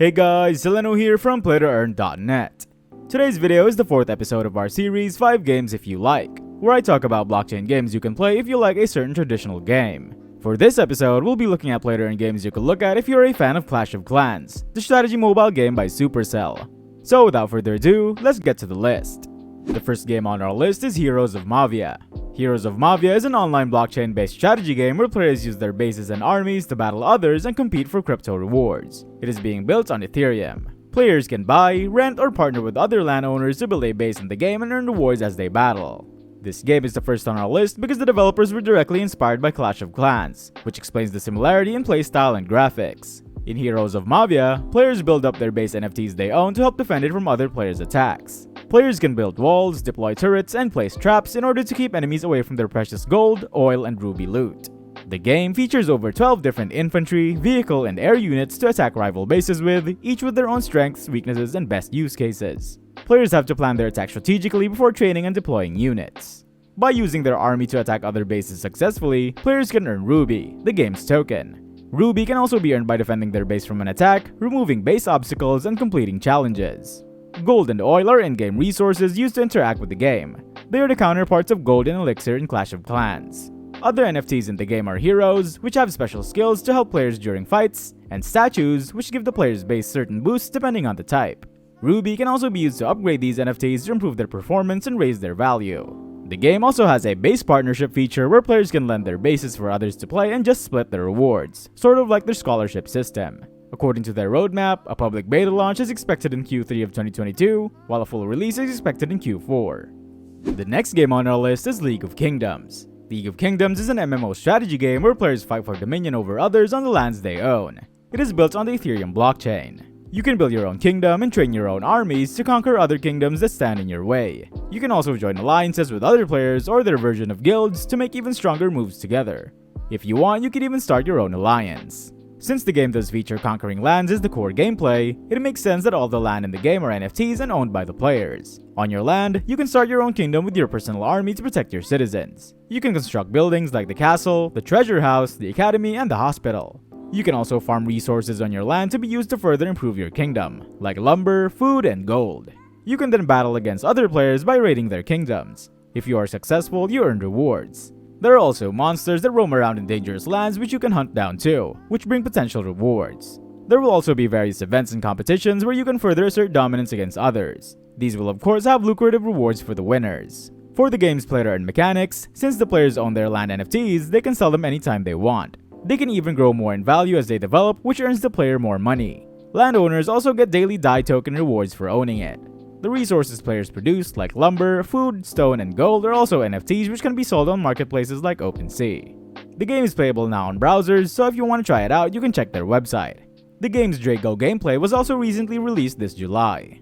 Hey guys, Zeleno here from PlayToEarn.net. Today's video is the 4th episode of our series 5 Games If You Like, where I talk about blockchain games you can play if you like a certain traditional game. For this episode, we'll be looking at PlayToEarn games you can look at if you're a fan of Clash of Clans, the strategy mobile game by Supercell. So without further ado, let's get to the list. The first game on our list is Heroes of Mavia. Heroes of Mavia is an online blockchain-based strategy game where players use their bases and armies to battle others and compete for crypto rewards. It is being built on Ethereum. Players can buy, rent, or partner with other landowners to build a base in the game and earn rewards as they battle. This game is the first on our list because the developers were directly inspired by Clash of Clans, which explains the similarity in playstyle and graphics. In Heroes of Mavia, players build up their base NFTs they own to help defend it from other players' attacks. Players can build walls, deploy turrets, and place traps in order to keep enemies away from their precious gold, oil, and ruby loot. The game features over 12 different infantry, vehicle, and air units to attack rival bases with, each with their own strengths, weaknesses, and best use cases. Players have to plan their attack strategically before training and deploying units. By using their army to attack other bases successfully, players can earn Ruby, the game's token. Ruby can also be earned by defending their base from an attack, removing base obstacles, and completing challenges. Gold and oil are in-game resources used to interact with the game. They are the counterparts of gold and elixir in Clash of Clans. Other NFTs in the game are heroes, which have special skills to help players during fights, and statues, which give the player's base certain boosts depending on the type. Ruby can also be used to upgrade these NFTs to improve their performance and raise their value. The game also has a base partnership feature where players can lend their bases for others to play and just split their rewards, sort of like their scholarship system. According to their roadmap, a public beta launch is expected in Q3 of 2022, while a full release is expected in Q4. The next game on our list is League of Kingdoms. League of Kingdoms is an MMO strategy game where players fight for dominion over others on the lands they own. It is built on the Ethereum blockchain. You can build your own kingdom and train your own armies to conquer other kingdoms that stand in your way. You can also join alliances with other players or their version of guilds to make even stronger moves together. If you want, you can even start your own alliance. Since the game does feature conquering lands as the core gameplay, it makes sense that all the land in the game are NFTs and owned by the players. On your land, you can start your own kingdom with your personal army to protect your citizens. You can construct buildings like the castle, the treasure house, the academy, and the hospital. You can also farm resources on your land to be used to further improve your kingdom, like lumber, food, and gold. You can then battle against other players by raiding their kingdoms. If you are successful, you earn rewards. There are also monsters that roam around in dangerous lands which you can hunt down too, which bring potential rewards. There will also be various events and competitions where you can further assert dominance against others. These will of course have lucrative rewards for the winners. For the game's play-to-earn mechanics, since the players own their land NFTs, they can sell them anytime they want. They can even grow more in value as they develop, which earns the player more money. Landowners also get daily DAI token rewards for owning it. The resources players produce, like lumber, food, stone, and gold, are also NFTs which can be sold on marketplaces like OpenSea. The game is playable now on browsers, so if you want to try it out, you can check their website. The game's Draco gameplay was also recently released this July.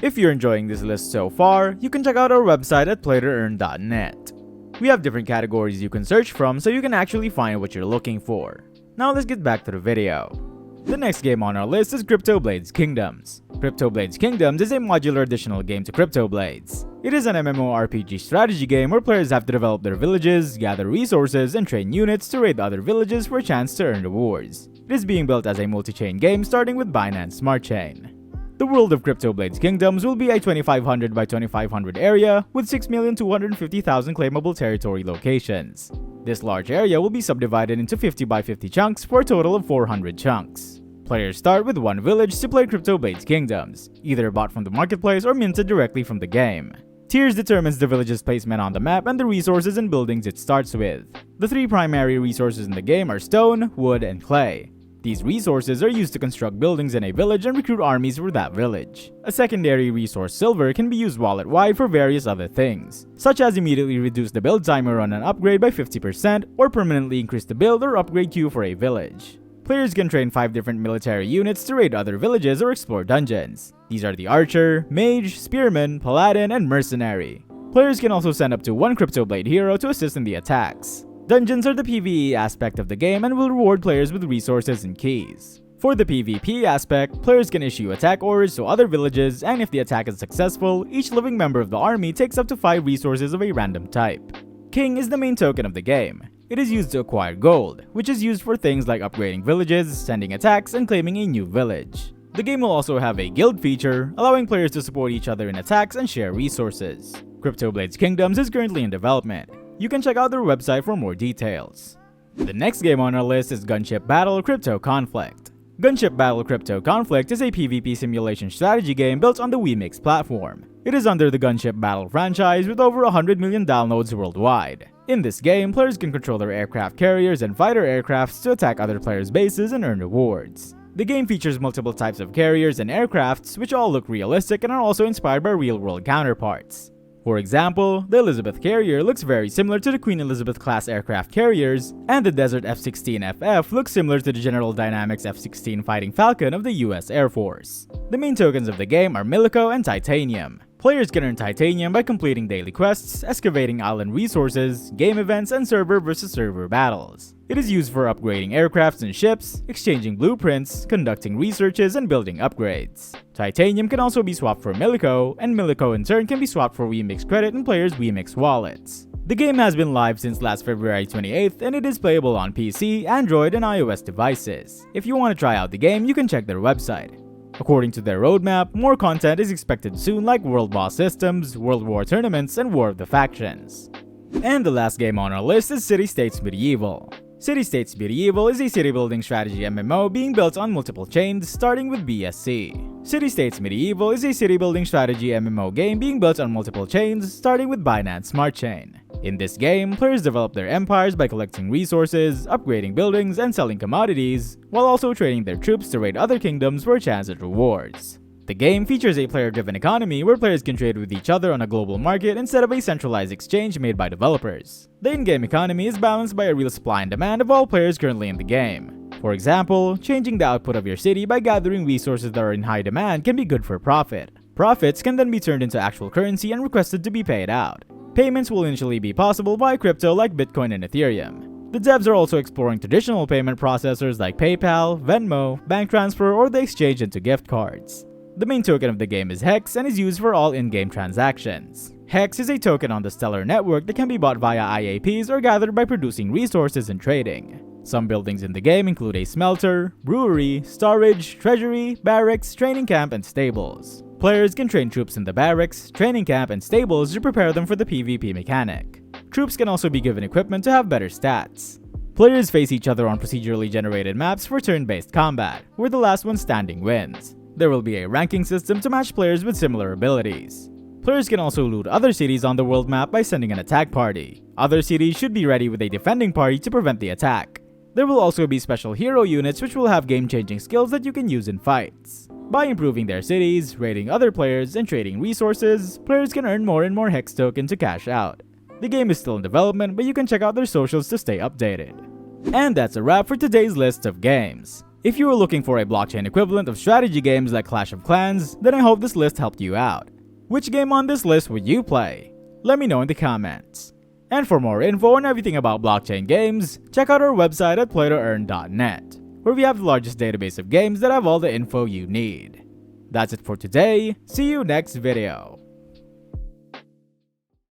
If you're enjoying this list so far, you can check out our website at PlayToEarn.net. We have different categories you can search from so you can actually find what you're looking for. Now let's get back to the video. The next game on our list is CryptoBlades Kingdoms. CryptoBlades Kingdoms is a modular additional game to CryptoBlades. It is an MMORPG strategy game where players have to develop their villages, gather resources, and train units to raid other villages for a chance to earn rewards. It is being built as a multi-chain game starting with Binance Smart Chain. The world of CryptoBlades Kingdoms will be a 2500 by 2500 area with 6,250,000 claimable territory locations. This large area will be subdivided into 50 by 50 chunks for a total of 400 chunks. Players start with one village to play CryptoBlades Kingdoms, either bought from the marketplace or minted directly from the game. Tiers determines the village's placement on the map and the resources and buildings it starts with. The three primary resources in the game are stone, wood, and clay. These resources are used to construct buildings in a village and recruit armies for that village. A secondary resource, silver, can be used wallet-wide for various other things, such as immediately reduce the build timer on an upgrade by 50% or permanently increase the build or upgrade queue for a village. Players can train 5 different military units to raid other villages or explore dungeons. These are the Archer, Mage, Spearman, Paladin, and Mercenary. Players can also send up to one CryptoBlade hero to assist in the attacks. Dungeons are the PvE aspect of the game and will reward players with resources and keys. For the PvP aspect, players can issue attack orders to other villages, and if the attack is successful, each living member of the army takes up to 5 resources of a random type. King is the main token of the game. It is used to acquire gold, which is used for things like upgrading villages, sending attacks, and claiming a new village. The game will also have a guild feature, allowing players to support each other in attacks and share resources. CryptoBlades Kingdoms is currently in development. You can check out their website for more details. The next game on our list is Gunship Battle Crypto Conflict. Gunship Battle Crypto Conflict is a PvP simulation strategy game built on the WeMix platform. It is under the Gunship Battle franchise with over 100 million downloads worldwide. In this game, players can control their aircraft carriers and fighter aircrafts to attack other players' bases and earn rewards. The game features multiple types of carriers and aircrafts, which all look realistic and are also inspired by real-world counterparts. For example, the Elizabeth carrier looks very similar to the Queen Elizabeth class aircraft carriers, and the Desert F-16FF looks similar to the General Dynamics F-16 Fighting Falcon of the US Air Force. The main tokens of the game are Milico and Titanium. Players can earn Titanium by completing daily quests, excavating island resources, game events, and server versus server battles. It is used for upgrading aircrafts and ships, exchanging blueprints, conducting researches, and building upgrades. Titanium can also be swapped for Milico, and Milico in turn can be swapped for WeMix credit in players' WeMix wallets. The game has been live since last February 28th, and it is playable on PC, Android, and iOS devices. If you want to try out the game, you can check their website. According to their roadmap, more content is expected soon, like World Boss Systems, World War tournaments, and War of the Factions. And the last game on our list is City States Medieval. City States Medieval is a city-building strategy MMO being built on multiple chains, starting with BSC. City States Medieval is a city-building strategy MMO game being built on multiple chains, starting with Binance Smart Chain. In this game, players develop their empires by collecting resources, upgrading buildings, and selling commodities, while also training their troops to raid other kingdoms for a chance at rewards. The game features a player-driven economy where players can trade with each other on a global market instead of a centralized exchange made by developers. The in-game economy is balanced by a real supply and demand of all players currently in the game. For example, changing the output of your city by gathering resources that are in high demand can be good for profit. Profits can then be turned into actual currency and requested to be paid out. Payments will initially be possible via crypto like Bitcoin and Ethereum. The devs are also exploring traditional payment processors like PayPal, Venmo, bank transfer, or the exchange into gift cards. The main token of the game is Hex and is used for all in-game transactions. Hex is a token on the Stellar network that can be bought via IAPs or gathered by producing resources and trading. Some buildings in the game include a smelter, brewery, storage, treasury, barracks, training camp, and stables. Players can train troops in the barracks, training camp, and stables to prepare them for the PvP mechanic. Troops can also be given equipment to have better stats. Players face each other on procedurally generated maps for turn-based combat, where the last one standing wins. There will be a ranking system to match players with similar abilities. Players can also loot other cities on the world map by sending an attack party. Other cities should be ready with a defending party to prevent the attack. There will also be special hero units which will have game-changing skills that you can use in fights. By improving their cities, raiding other players, and trading resources, players can earn more and more Hex token to cash out. The game is still in development, but you can check out their socials to stay updated. And that's a wrap for today's list of games. If you were looking for a blockchain equivalent of strategy games like Clash of Clans, then I hope this list helped you out. Which game on this list would you play? Let me know in the comments. And for more info on everything about blockchain games, check out our website at playtoearn.net, where we have the largest database of games that have all the info you need. That's it for today. See you next video.